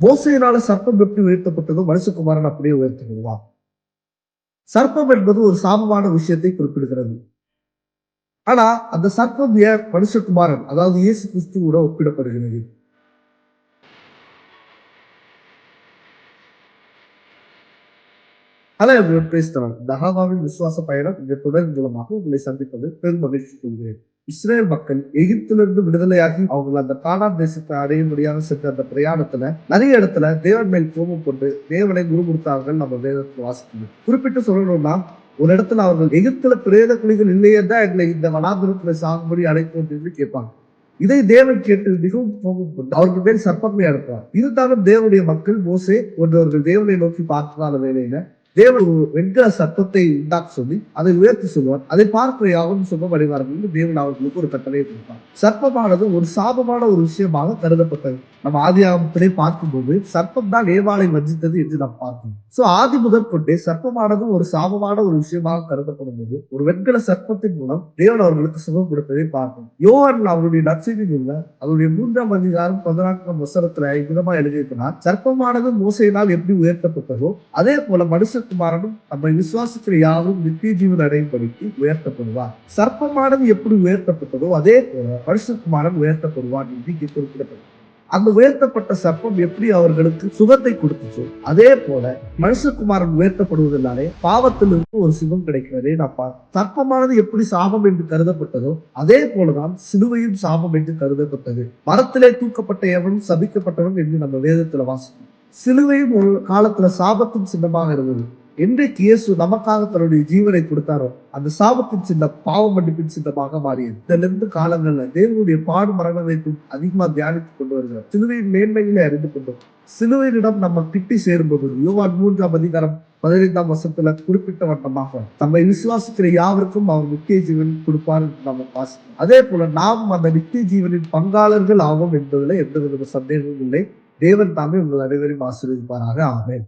மோசையினால சர்ப்பம் எப்படி உயர்த்தப்பட்டதோ மனுஷகுமாரன் அப்படியே உயர்த்தப்படுவான். சர்ப்பம் என்பது ஒரு சாபமான விஷயத்தை குறிப்பிடுகிறது. ஆனா அந்த சர்ப்பம் ஏன் மனுஷகுமாரன் அதாவது இயேசு கிறிஸ்துவோட ஒப்பிடப்படுகிறது? Hello everyone, praise the Lord. தஹாவாவின் விசுவாச பயணம் இந்த தொடர் மூலமாக உங்களை சந்திப்பது பெரும் மகிழ்ச்சி கொள்கிறேன். இஸ்ரேல் மக்கள் எகிப்திலிருந்து விடுதலையாகி அவங்க அந்த கானான் தேசத்தை அடைய முடியாத சென்ற அந்த பிரயாணத்துல நிறைய இடத்துல தேவன் மேல் கோபம் கொண்டு தேவனை முறுமுறுத்தார்கள். நம்ம வேதத்தில் வாசிக்கணும். குறிப்பிட்டு சொல்லணும்னா ஒரு இடத்துல அவர்கள் எகிப்துல பிரேத குழிகள் இல்லையே தான் எங்களை இந்த வனாந்திரத்துல சாகுபடி அழைப்போம் என்று கேட்பாங்க. இதை தேவன் கேட்டு மிகவும் கோபம் கொண்டு அவர்கள் மேல் சர்ப்பங்களை அனுப்புவார். இருந்தாலும் தேவனுடைய மக்கள் மோசே போன்றவர்கள் தேவனை நோக்கி பார்க்காத வேலையில தேவன் ஒரு வெண்கல சத்தத்தை உண்டாக்க சொல்லி அதை உயர்த்தி சொல்லுவார். அதை பார்க்கிற யாரும் சுகம் அடைவார்கள் என்று தேவன் அவர்களுக்கு ஒரு கட்டளையை கொடுப்பார். சர்ப்பமானது ஒரு சாபமான ஒரு விஷயமாக கருதப்பட்டது. நம்ம ஆதி ஆகமத்திலே பார்க்கும்போது சர்ப்பம் தான் ஏவாளை வஞ்சித்தது என்று நாம் பார்க்கணும். சோ ஆதி முதற் கொண்டே சர்ப்பமானது ஒரு சாபமான ஒரு விஷயமாக கருதப்படும் போது ஒரு வெண்கல சர்ப்பத்தின் மூலம் தேவன் அவர்களுக்கு சுகம் கொடுப்பதை பார்க்கணும். யோவான் அவருடைய நற்செய்தியில் அவருடைய 3ஆம் அதிகாரம் 14ஆம் வசனத்துல விதமா எழுதியிருக்கிறார். சர்ப்பமானது மோசையினால் எப்படி உயர்த்தப்பட்டதோ அதே போல மனுஷகுமாரனும் நம்மை விசுவாசிக்கிற யாரும் நித்திய ஜீவன் அடையும்படிக்கு உயர்த்தப்படுவார். சர்ப்பமானது எப்படி உயர்த்தப்பட்டதோ அதே போல மனுஷகுமாரன் உயர்த்தப்படுவான் என்று இங்கே குறிப்பிடப்பட்டது. அந்த உயர்த்தப்பட்ட சர்ப்பம் எப்படி அவர்களுக்கு சுகத்தை கொடுத்துச்சோ அதே போல மனுஷகுமாரன் உயர்த்தப்படுவதனாலே பாவத்திலிருந்து ஒரு சுகம் கிடைக்கிறதே நான் சர்ப்பமானது எப்படி சாபம் என்று கருதப்பட்டதோ அதே போலதான் சிலுவையும் சாபம் என்று கருதப்பட்டது. மரத்திலே தூக்கப்பட்ட எவனும் சபிக்கப்பட்டவன் என்று நம்ம வேதத்துல வாசிக்கும். சிலுவையும் ஒரு காலத்துல சாபத்தின் சின்னமாக இருந்தது. என்றைக்கு இயேசு நமக்காக தன்னுடைய ஜீவனை கொடுத்தாரோ அந்த சாபத்தின் சின்னம் பாவ மன்னிப்பின் சின்னமாக மாறியது. இதிலிருந்து காலங்கள்ல தேவனுடைய பாடு மரணங்களை அதிகமா தியானித்துக் கொண்டு வருகிறார். சிலுவையின் மேன்மையிலே அறிந்து கொண்டோம். சிலுவையிடம் நம்ம கிட்டி சேரும்போது யோவான் 3ஆம் அதிகாரம் 15ஆம் வசனத்துல குறிப்பிட்ட வட்டமாக நம்மை விசுவாசிக்கிற யாவருக்கும் அவர் நித்திய ஜீவன் கொடுப்பார் என்று நம்ம வாசிக்கிறோம். அதே போல நாம் அந்த நித்திய ஜீவனின் பங்காளர்கள் ஆகும் என்பதில் எந்த வித சந்தேகமும் இல்லை. தேவன் தாமே உங்கள் அனைவரையும் ஆசீர்வதிப்பாராக. ஆமென்.